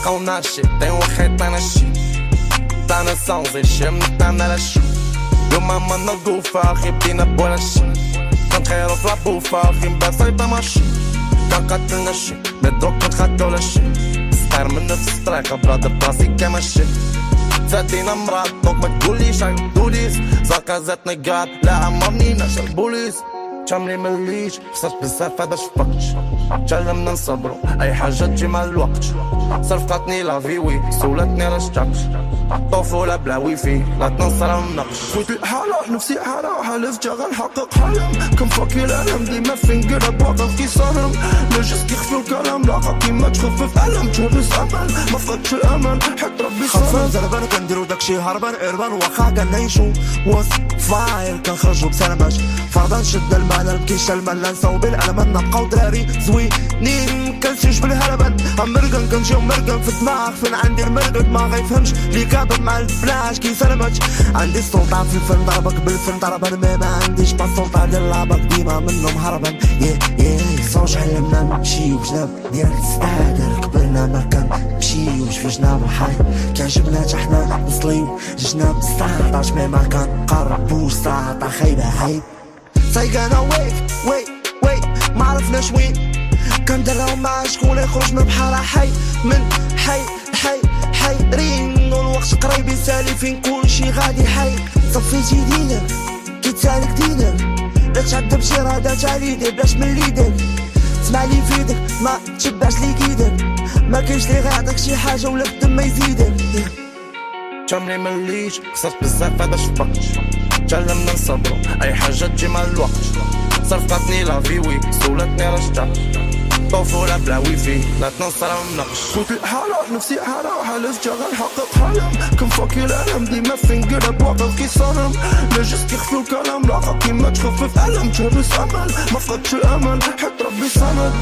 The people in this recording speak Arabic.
لقونا الشي طين وخيطنا الشي طانا صوزي الشم طانا للشي يوما ما نلقوفا اخي بدينا بولا الشي كنخيرو في لابوفا اخي مبا صيطة ماشي كان قتلنا الشي مدروك كنتخدو للشي صغير من نفس الطريقة برادر براسي كما الشي تادينا مراد دونك ما تقوليش هاك بوليس زاكا زاتنا قاد لا عمرني ناش البوليس شاملي مليش خسرت بزاف هذا شفقتش تعلمنا نصبرو اي حاجة تجي مع الوقت صرفقتني لافي وي سولتني علاش تعبت طفولة بلا ويفي لا تنصر ونقش خويت الحالة نفسي حالة حالف غنحقق حلم كنفكي العالم ديما فين قرب واقف كي صارم لا جست كيخفي الكلام لاقا كيما تخفف ألم تهرس أمل ما فقدتش الأمل حيت ربي خفان زربان كنديرو داكشي هربان إربان واخا كنعيشو وسط فاير كنخرجو بسلاماش فرضان شد المعنى مكيش المال لا نساو بالألمان نبقاو دراري زوينين كنسيش بالهربان مرقن كنجيو مرقن في الدماغ فين عندي المرقد ما غيفهمش لي كابط مع البلاش كي سلمتش عندي السلطة في الفن ضربك بالفن ضربان ما عنديش با السلطة ديال لعبك ديما منهم هربان صوش علمنا نمشيو بجناب ديال الستادر كبرنا ما كنمشيوش في جناب الحي كيعجبنا تا حنا نصليو جناب 19 مي ما كنقربوش ساعة خايبة هاي سايقانا ويت ما عرفناش وين كندراو مع شكون يخرج من بحر حي من حي رين والوقت قريب يسالي فين كلشي غادي حي صفيتي دينك كيتسالك دينك لا تعذب شي رادات عليدك بلاش من ليدك اسمع لي فيدك ما تشبعش لي كيدك ما كاينش لي غيعطيك شي حاجه ولا الدم ما يزيدك شاملي مليش خسرت بزاف هذا شفقتش تعلمنا نصبرو اي حاجة تجي مع الوقت صرفقتني لافي وي سولتني علاش تعبت طفولة بلا ويفي لا تنصر ونقش خويت الحالة نفسي حالة حالف غنحقق حلم كنفكي العالم ديما فين قرب واقف كي صارم لا جست كيخفي الكلام لاقا كيما تخفف ألم تهرس أمل ما فقدتش الأمل حيت ربي صمد